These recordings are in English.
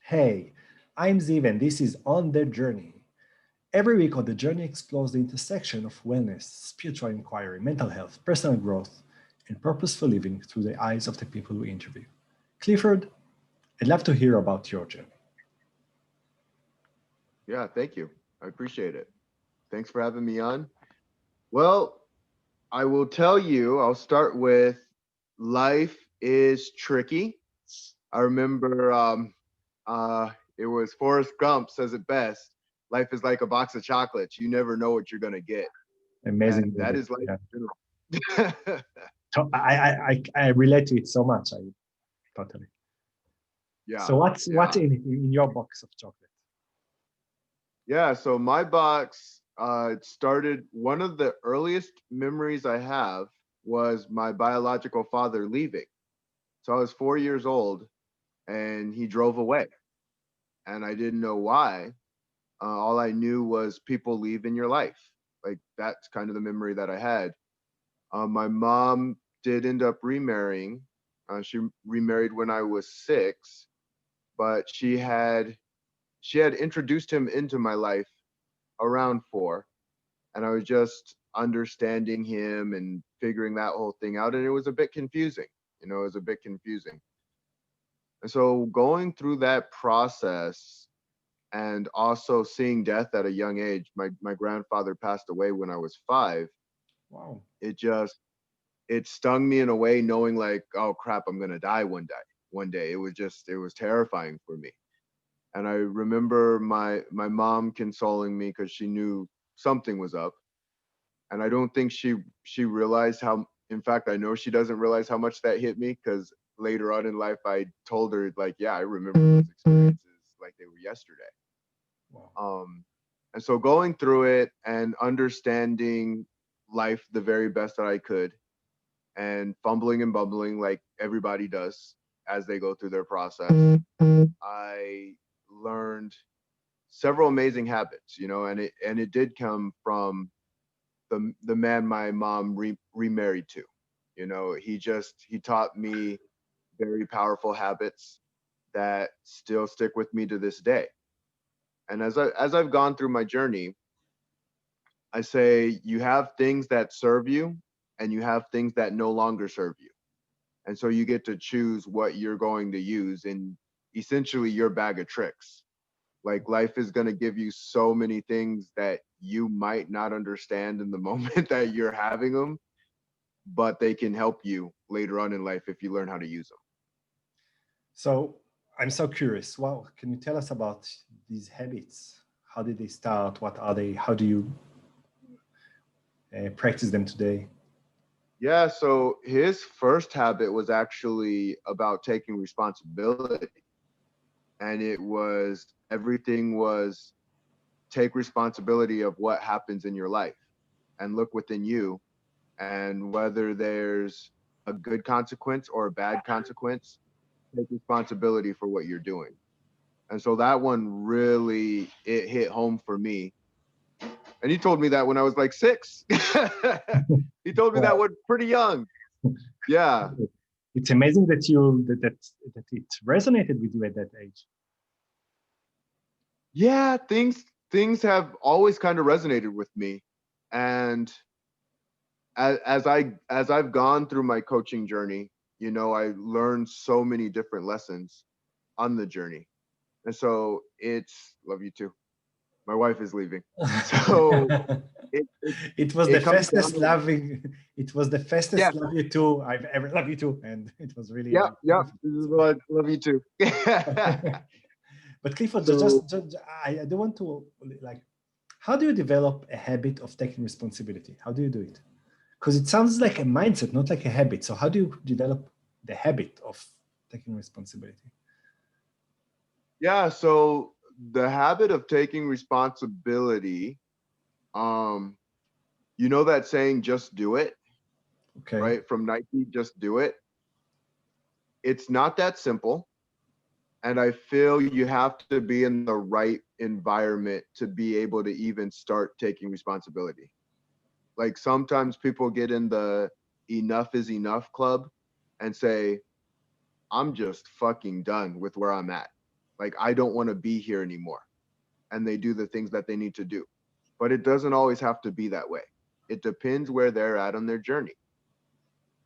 Hey, I'm Ziv and this is On the Journey. Every week on The Journey explores the intersection of wellness, spiritual inquiry, mental health, personal growth, and purposeful living through the eyes of the people we interview. Clifford, I'd love to hear about your journey. Yeah, thank you. I appreciate it. Thanks for having me on. Well, I will tell you, I'll start with life is tricky. I remember uh, it was Forrest Gump says it best. Life is like a box of chocolates. You never know what you're going to get. Amazing And that movie. is life Yeah. in general. I relate to it so much. I totally. So Yeah, what's yeah. in your box of chocolate? Yeah, so my box it started one of the earliest memories I have was my biological father leaving. So I was 4 years old and he drove away and I didn't know why. All I knew was people leave in your life. Like that's kind of the memory that I had. My mom did end up remarrying. She remarried when I was 6, but she had introduced him into my life around 4, and I was just understanding him and figuring that whole thing out, and it was a bit confusing. It was a bit confusing. And so going through that process and also seeing death at a young age, my grandfather passed away when I was 5. Wow. It just it stung me in a way knowing like, oh crap, I'm gonna die one day. It was terrifying for me. And I remember my mom consoling me because she knew something was up. And I don't think she realized how. In fact, I know she doesn't realize how much that hit me because later on in life I told her like, yeah, I remember those experiences like they were yesterday. Wow. um and so going through it and understanding life the very best that I could, and fumbling and bumbling like everybody does as they go through their process, I learned several amazing habits, and it did come from the man my mom remarried to. He taught me very powerful habits that still stick with me to this day. And as I've gone through my journey, I say you have things that serve you and you have things that no longer serve you. And so you get to choose what you're going to use in essentially your bag of tricks. Like life is going to give you so many things that you might not understand in the moment that you're having them, but they can help you later on in life if you learn how to use them. So I'm so curious. Wow, can you tell us about these habits? How did they start? What are they? How do you practice them today? Yeah, so his first habit was actually about taking responsibility. And it was everything was take responsibility of what happens in your life and look within you, and whether there's a good consequence or a bad consequence, take responsibility for what you're doing. And so that one really it hit home for me. And he told me that when I was like 6. He told me that Wow. when pretty young. Yeah. It's amazing that it resonated with you at that age. Yeah, things have always kind of resonated with me. And as I've gone through my coaching journey, I learned so many different lessons on the journey. And so it's love you too. My wife is leaving. So it it, It was the it comes down fastest to loving. It was the yeah, fastest love you too I've ever loved you too, and it was really yeah, yeah. beautiful. This is what love you too. But Clifford, So I do want to like, how do you develop a habit of taking responsibility? How do you do it? Because it sounds like a mindset, not like a habit. So how do you develop the habit of taking responsibility? yeah, so the habit of taking responsibility, um, you know that saying just do it, Okay. right? From Nike, just do it. It's not that simple. And I feel you have to be in the right environment to be able to even start taking responsibility. Like sometimes people get in the enough is enough club and say, I'm just fucking done with where I'm at. Like, I don't want to be here anymore. And they do the things that they need to do. But it doesn't always have to be that way. It depends where they're at on their journey.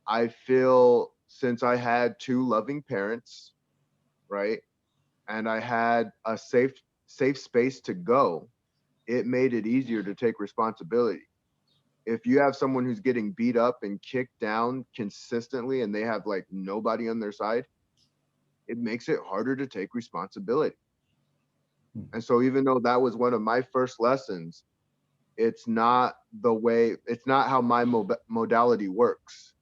I feel since I had two loving parents, right? And I had a safe space to go, it made it easier to take responsibility. If you have someone who's getting beat up and kicked down consistently and they have like nobody on their side, it makes it harder to take responsibility. And so even though that was one of my first lessons, it's not how my modality works.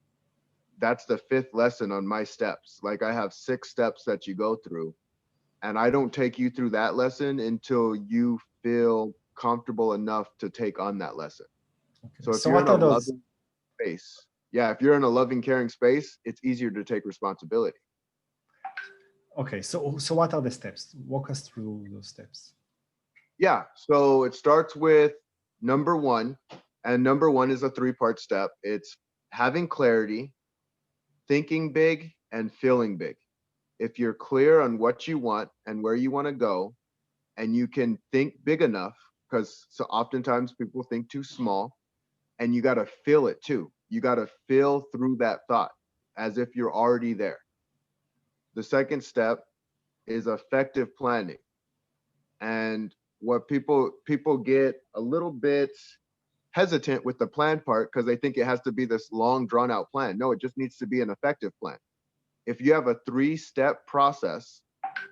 That's the fifth lesson on my steps. Like, I have 6 steps that you go through, and I don't take you through that lesson until you feel comfortable enough to take on that lesson. Okay. So if So you're what in a are those? loving space, yeah, if you're in a loving, caring space, it's easier to take responsibility. Okay. So what are the steps? Walk us through those steps. Yeah. So it starts with number one, and number one is a 3-part step. It's having clarity, thinking big, and feeling big. If you're clear on what you want and where you want to go, and you can think big enough, because so oftentimes people think too small, and you got to feel it too. You got to feel through that thought as if you're already there. The second step is effective planning. And what people get a little bit hesitant with the plan part because they think it has to be this long drawn out plan. No, it just needs to be an effective plan. If you have a 3-step process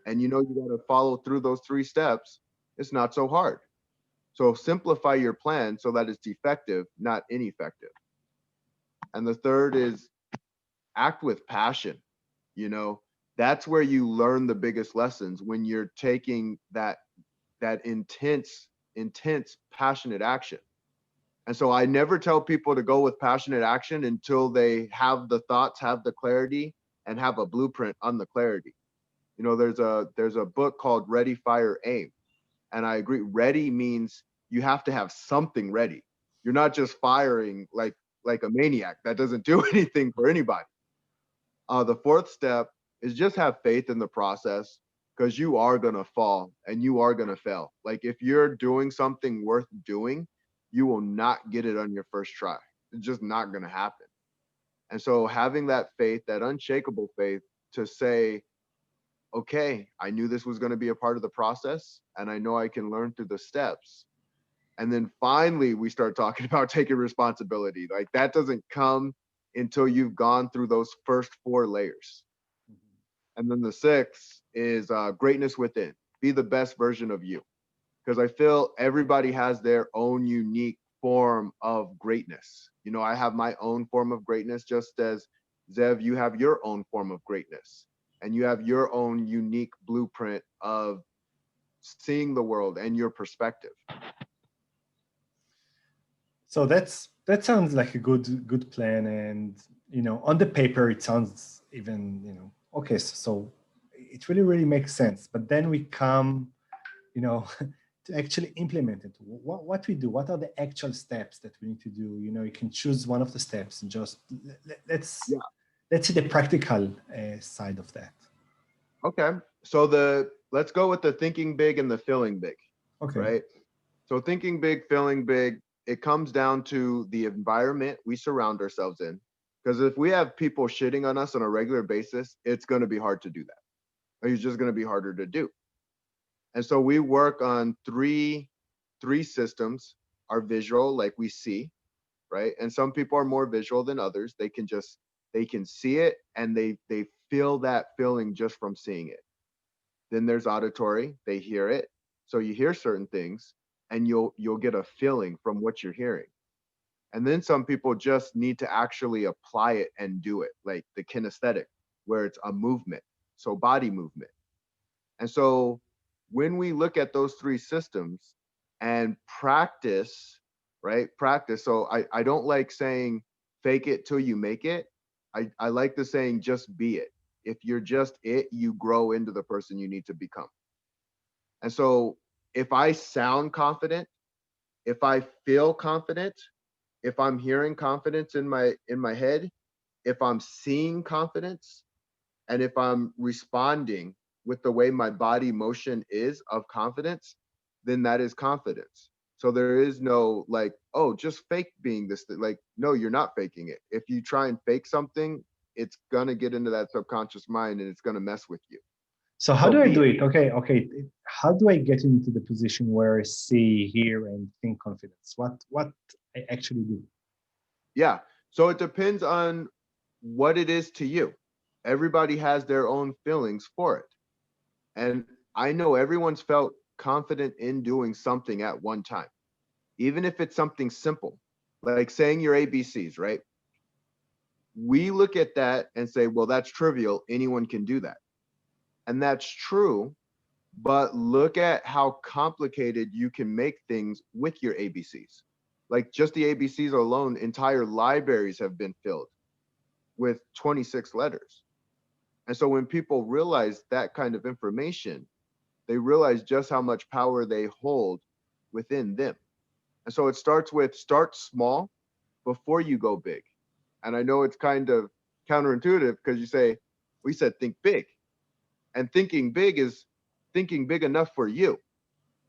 and you know you got to follow through those 3 steps, it's not so hard. So simplify your plan so that it's effective, not ineffective. And the third is act with passion. You know, that's where you learn the biggest lessons, when you're taking that intense passionate action. And so I never tell people to go with passionate action until they have the thoughts, have the clarity, and have a blueprint on the clarity. You know, there's a book called Ready, Fire, Aim. And I agree, ready means you have to have something ready. You're not just firing like a maniac. That doesn't do anything for anybody. The fourth step is just have faith in the process, because you are going to fall and you are going to fail. Like, if you're doing something worth doing, you will not get it on your first try. It's just not going to happen. And so having that faith, that unshakable faith, to say, okay, I knew this was going to be a part of the process and I know I can learn through the steps. And then finally, we start talking about taking responsibility. Like, that doesn't come until you've gone through those first 4 layers. And then the sixth is greatness within. Be the best version of you. Because I feel everybody has their own unique form of greatness. You know, I have my own form of greatness, just as Zev, you have your own form of greatness. And you have your own unique blueprint of seeing the world and your perspective. So that sounds like a good plan, and on the paper it sounds even okay. So it really makes sense. But then we come, to actually implement it. What we do? What are the actual steps that we need to do? You can choose one of the steps and just let's Yeah. let's see the practical side of that. Okay. So let's go with the thinking big and the feeling big, Okay. right? So thinking big, feeling big, it comes down to the environment we surround ourselves in. Because if we have people shitting on us on a regular basis, it's going to be hard to do that. It's just going to be harder to do. And so we work on three systems: our visual, like we see, right? And some people are more visual than others. They can see it and they feel that feeling just from seeing it. Then there's auditory, they hear it. So you hear certain things and you'll get a feeling from what you're hearing. And then some people just need to actually apply it and do it, like the kinesthetic, where it's a movement, so body movement. And so when we look at those 3 systems and practice, right? Practice. So I don't like saying fake it till you make it. I like the saying just be it. If you're just it, you grow into the person you need to become. And so if I sound confident, if I feel confident, if I'm hearing confidence in my head, if I'm seeing confidence, and if I'm responding, with the way my body motion is of confidence, then that is confidence. So there is no like, oh, just fake being this thing. Like, no, you're not faking it. If you try and fake something, it's gonna get into that subconscious mind and it's gonna mess with you. So how So do I be do it. it? Okay. How do I get into the position where I see, hear, and think confidence? What I actually do? Yeah. So it depends on what it is to you. Everybody has their own feelings for it. And I know everyone's felt confident in doing something at one time, even if it's something simple, like saying your ABCs, right? We look at that and say, well, that's trivial. Anyone can do that. And that's true. But look at how complicated you can make things with your ABCs. Like just the ABCs alone, entire libraries have been filled with 26 letters. And so when people realize that kind of information, they realize just how much power they hold within them. And so it starts with start small before you go big. And I know it's kind of counterintuitive because you say, we said think big. And thinking big is thinking big enough for you.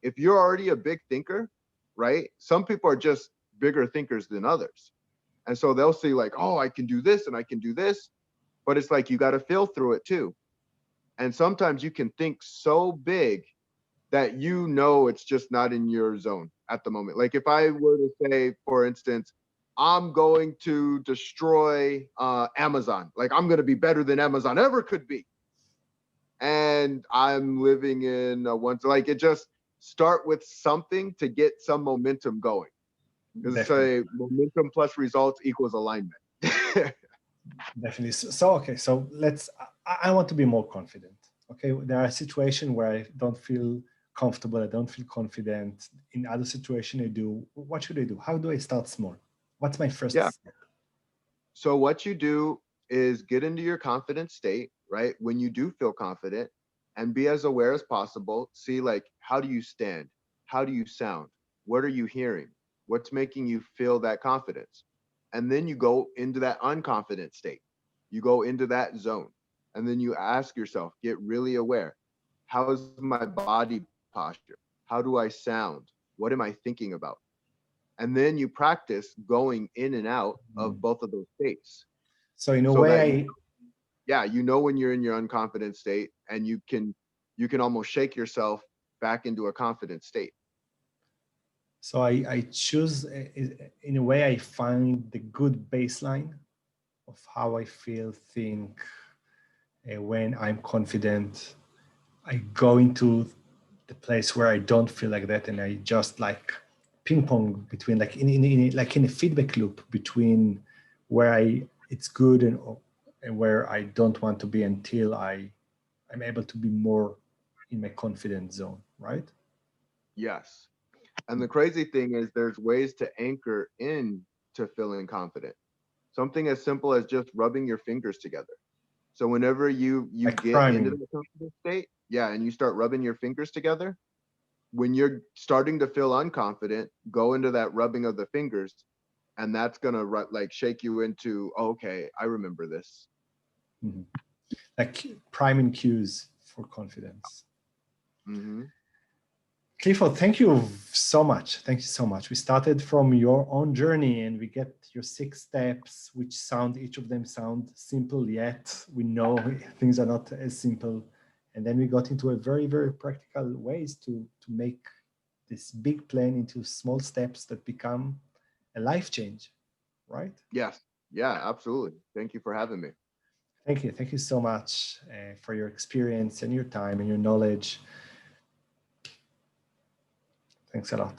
If you're already a big thinker, right? Some people are just bigger thinkers than others. And so they'll see, like, oh, I can do this and I can do this. But it's like you got to feel through it too. And sometimes you can think so big that you know it's just not in your zone at the moment. Like if I were to say, for instance, I'm going to destroy Amazon, like I'm going to be better than Amazon ever could be. And I'm living in one, like it just start with something to get some momentum going. Because it's Definitely, a momentum plus results equals alignment. definitely. Okay. So I want to be more confident. Okay. There are situations where I don't feel comfortable. I don't feel confident. In other situations, I do. What should I do? How do I start small? What's my first Yeah. step? So what you do is get into your confident state, right? When you do feel confident and be as aware as possible. See like, how do you stand? How do you sound? What are you hearing? What's making you feel that confidence? And then you go into that unconfident state. You go into that zone. And then you ask yourself, get really aware. How is my body posture? How do I sound? What am I thinking about? And then you practice going in and out of Mm. both of those states So in a so way, that you, yeah, you know when you're in your unconfident state and you can almost shake yourself back into a confident state. I choose, in a way, I find the good baseline of how I feel, think when I'm confident. I go into the place where I don't feel like that, and I just like ping pong between, like like in a feedback loop between where it's good and where I don't want to be until I'm able to be more in my confident zone, right? Yes. And the crazy thing is there's ways to anchor in to feeling confident. Something as simple as just rubbing your fingers together. So whenever you Like get into priming. the confident state, yeah, and you start rubbing your fingers together, when you're starting to feel unconfident, go into that rubbing of the fingers, and that's gonna like shake you into, oh, okay, I remember this. Mhm. Like priming cues for confidence. Hmm. Clifford, thank you so much. Thank you so much. We started from your own journey and we get your 6 steps, which each of them sound simple, yet we know things are not as simple. And then we got into a very, very practical ways to make this big plan into small steps that become a life change, right? Yes. Yeah, absolutely. Thank you for having me. Thank you. Thank you so much for your experience and your time and your knowledge. Thanks a lot.